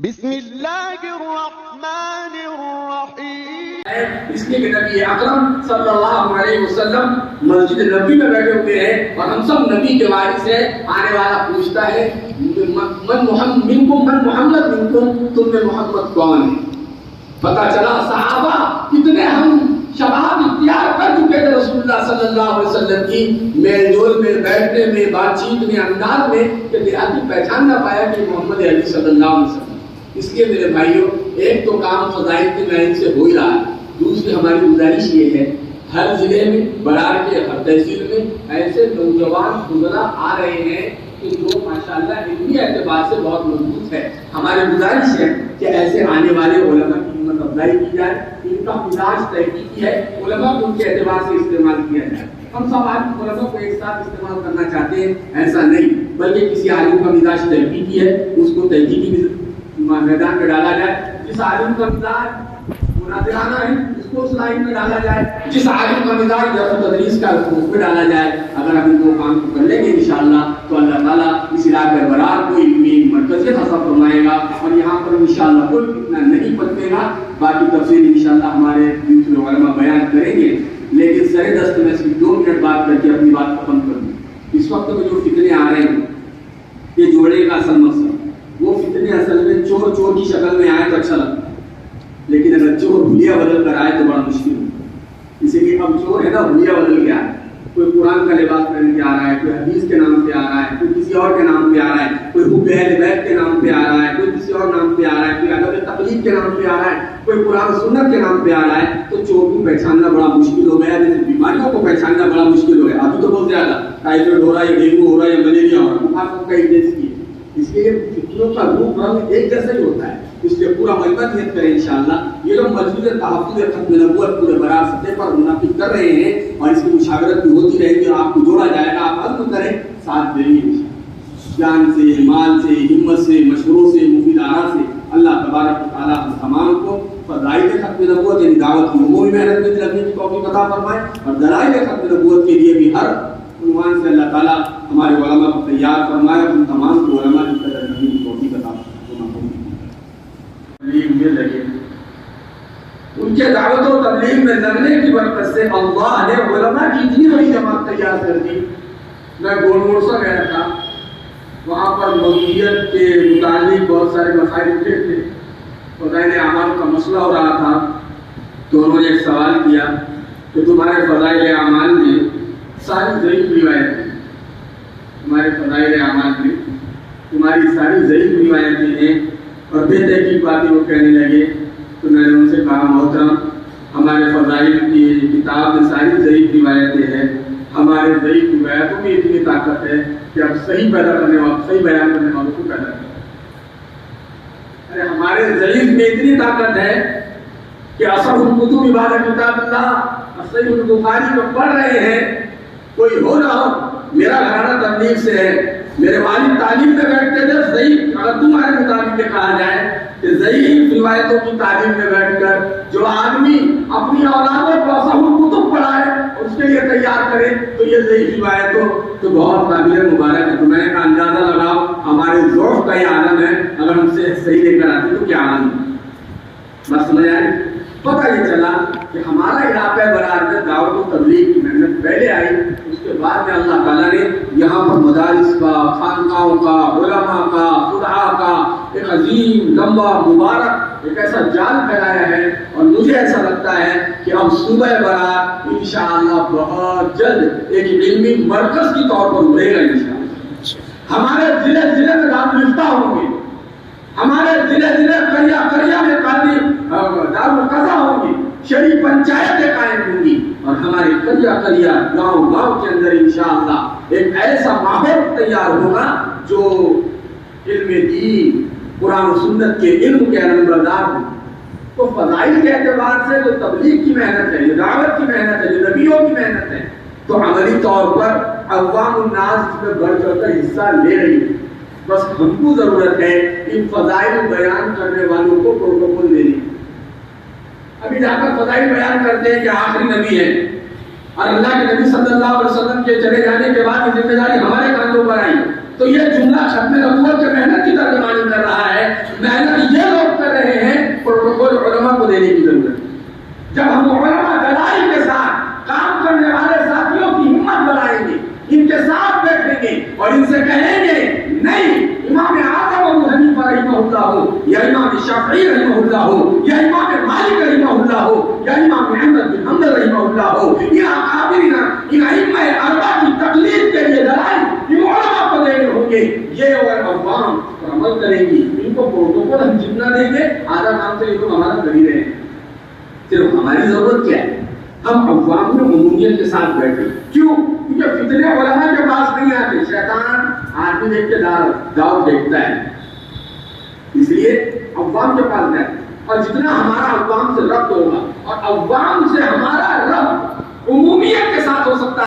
بسم اللہ الرحمن الرحیم۔ اس لیے کہ نبی اکرم صلی اللہ علیہ وسلم مسجد نبی میں بیٹھے ہوئے ہیں اور ہم سب نبی کے وارث ہیں۔ آنے والا پوچھتا ہے من محمد منکم، تم میں محمد کون ہے؟ پتہ چلا صحابہ کتنے ہم شباب اختیار کر چکے تھے رسول اللہ صلی اللہ علیہ وسلم کی میل جول میں، بیٹھنے میں، بات چیت میں، انداز میں، کہ دیہاتی پہچان نہ پایا کہ محمد علی صلی اللہ علیہ وسلم۔ اس لیے میرے بھائیوں، ایک تو کام فضائل کے لائن سے ہو ہی رہا ہے، دوسری ہماری گزارش یہ ہے ہر ضلع میں، برار کے ہر تحصیل میں ایسے نوجوان خزرہ آ رہے ہیں کہ جو ماشاءاللہ علمی اعتبار سے بہت مضبوط ہے۔ ہماری گزارش ہے کہ ایسے آنے والے علماء کی ہمت افزائی کی جائے، ان کا علاج تحقیقی ہے، علماء کو ان کے اعتبار سے استعمال کیا جائے۔ ہم سب آج علماء کو ایک ساتھ استعمال کرنا چاہتے ہیں، ایسا نہیں، بلکہ کسی عالم کا مزاج تحقیقی ہے، اس کو تحقیقی میدان میں ڈالا جائے۔ جس عالم کا مزاج مناظرانہ ہے، اس کو اس لائن میں ڈالا جائے۔ جس عالم کا مزاج درس و تدریس کا، اس میں ڈالا جائے۔ اگر ہم ان کو کام کو کر لیں گے انشاءاللہ تو اللہ تعالیٰ اس علاقے برار کو علمی مرکزیت حاصل فرمائے گا اور یہاں پر انشاءاللہ کوئی فتنہ نہیں پنپے گا۔ باقی تفصیل انشاءاللہ ہمارے دوسرے علماء بیان کریں گے، لیکن سر دست میں صرف 2 منٹ بات کر کے اپنی بات ختم کر دوں۔ اس وقت میں جو فتنے آ رہے ہیں، یہ جوڑے کا اصل مقصد، وہ فتنے اصل میں چور کی شکل میں آئے تو اچھا لگتا ہے، لیکن اگر چور بھولیا بدل کر آئے تو بڑا مشکل ہوتا ہے۔ اسی لیے اب چور ہے نا، بھولیا بدل کے آئے، کوئی قرآن کا لباس پہن کے آ رہا ہے، کوئی حدیث کے نام پہ آ رہا ہے، کوئی کسی اور کے نام پہ آ رہا ہے، کوئی حب اہل بیت کے نام پہ آ رہا ہے، کوئی کسی اور نام پہ آ رہا ہے، کوئی ادب تقلید کے نام پہ آ رہا ہے، کوئی قرآن سنت کے نام پہ آ رہا ہے، تو چور کو پہچاننا بڑا مشکل ہو گیا، جیسے بیماریوں کو پہچاننا بڑا مشکل ہو گیا۔ ابھی تو بہت زیادہ ٹائیفائڈ ہو رہا ہے، ڈینگو ہو رہا ہے، یا ملیریا ہو رہا ہے، بخار سب کا ایک جیسی ہے۔ اس لیے فتنوں کا روپ رنگ ایک جیسا ہی ہوتا ہے، اس لیے پورا ملبت نیت کریں انشاءاللہ۔ یہ لوگ مسجد تحفظ ختم نبوت پورے برار سطح پر منعقد کر رہے ہیں اور اس کی مشاورت بھی ہوتی رہے گی اور آپ کو جوڑا جائے گا، آپ عزم کریں، ساتھ دیں گے جان سے، مال سے، ہمت سے، مشوروں سے، مفید آراء سے۔ اللہ تبارک و تعالیٰ ہم تمام کو فضائل ختم نبوت یعنی دعوت کی عمومی محنت میں لگنے کی توفیق عطا فرمائے اور دلائل ختم نبوت کے لیے بھی ہر عنوان سے اللہ تعالیٰ ہمارے علماء کو تیار فرمائے، ہم تمام کو علماء کی قدر کرنے کی توفیق عطا فرمائے۔ میں لگے ان کے دعوت و تبلیغ میں لگنے کی برکت سے اللہ نے علماء کی اتنی بڑی جماعت تیار کر دی۔ میں گولمورسا گیا تھا، وہاں پر موجودیت کے متعلق بہت سارے مسائل اٹھے تھے، فضائل اعمال کا مسئلہ ہو رہا تھا، تو انہوں نے ایک سوال کیا کہ تمہارے فضائل اعمال میں ساری ضعیف روایتیں، تمہارے فضائل اعمال میں تمہاری ساری ضعیف روایتیں ہیں اور بے تحقیق باتیں وہ کہنے لگے۔ تو میں نے ان سے کہا محترم، ہمارے فضائل کی کتاب میں ساری ضعیف روایتیں ہیں، ہمارے ضعیف روایتوں میں اتنی طاقت ہے کہ اب صحیح پیدا کرنے والوں، صحیح بیان کرنے والوں کو پیدا کریں۔ ارے ہمارے ضعیف میں اتنی طاقت ہے کہ اصح الکتب بعد کتاب اللہ، صحیح البخاری کو پڑھ رہے ہیں، کوئی ہو نہ ہو، میرا گھرانہ تبلیغ سے ہے، میرے والد تعلیم میں بیٹھتے تھے، ضعیف اگر تمہارے مطابق کہا جائے کہ ضعیف روایتوں کی تعلیم میں بیٹھ کر جو آدمی اپنی اولادوں کو اصح الکتب پڑھائے اور اس کے لیے تیار کرے تو یہ ضعیف روایتوں تو بہت قابل مبارک ہے۔ تو میں نے کا اندازہ لگاؤ ہمارے ذوق کا یہ عالم ہے، اگر ہم سے صحیح لے کر آتے تو کیا عالم ہے۔ بس سمجھ آئی؟ پتہ یہ چلا کہ ہمارا علاقہ برار میں دعوت و تبلیغ کی محنت پہلے آئی، اس کے بعد میں اللہ تعالیٰ نے یہاں پر مدارس کا، خانقاہوں کا، علماء کا، فقہاء کا ایک عظیم لمبا مبارک ایک ایسا جال پھیلایا ہے، اور مجھے ایسا لگتا ہے کہ اب صوبہ برار انشاءاللہ بہت جلد ایک علمی مرکز کی طور پر ابھرے گا انشاءاللہ۔ ہمارے ضلع ضلع میں دارالفتہ ہوں گے، ہمارے ضلع ضلع قریہ میں دارالقضا ہوں گی، شریف پنچایتیں قائم ہوں گی، اور ہمارے قریہ گاؤں کے اندر انشاءاللہ ایک ایسا ماحول تیار ہوگا جو علم دین، قرآن و سنت کے علم کے علمبردار ہوں۔ تو فضائل کے اعتبار سے جو تبلیغ کی محنت ہے، جو دعوت کی محنت ہے، جو نبیوں کی محنت ہے، تو عملی طور پر عوام الناس اس میں بڑھ چڑھ کر حصہ لے رہی ہے۔ بس ہم کو ضرورت ہے ان فضائل بیان کرنے والوں کو پروٹوکول دینے کی۔ ابھی جا کر فضائل بیان کرتے ہیں کہ آخری نبی ہے اور اللہ کے نبی صلی اللہ علیہ وسلم کے چلے جانے کے بعد یہ ذمہ داری ہمارے کاندھوں پر آئی تو یہ جملہ ختم نبوت کے محنت کی ترجمانی کر رہا ہے. محنت یہ لوگ کر رہے ہیں پروٹوکول علماء کو دینے کی ضرورت ہے. جب ہم علماء دلائی کے ساتھ کام کرنے والے ساتھیوں کی ہمت بنائیں گے, ان کے ساتھ بیٹھیں گے اور ان سے کہیں گے نہیں امام اعظم ابو حنیفہ رحمہ اللہ ہو, یا امام شافعی رحمہ اللہ ہو, یا امام مالک رحمہ اللہ ہو, یا امام احمد بن حنبل رحمہ اللہ ہو, ان اکابرین ان ائمہ اربعہ کی تقلید کے لیے دلائل ان علماء کو دینے ہوں گے. یہ اور عوام پر عمل کریں گی. ان کو پروٹوکول ہم جتنا دیں گے آدھا کام تو یہ تو ہمارا کر ہی رہے ہیں. صرف ہماری ضرورت کیا ہے, ہم عوام میں عمومیت کے ساتھ بیٹھے. کیوں؟ کیونکہ فتنے علماء کے پاس نہیں آتے. شیطان آدمی دیکھ کے داؤ دیکھتا ہے, اس لیے عوام کے پاس جائے. اور جتنا ہمارا عوام سے ربط ہوگا اور عوام سے ہمارا ربط عمومیت کے ساتھ ہو سکتا ہے.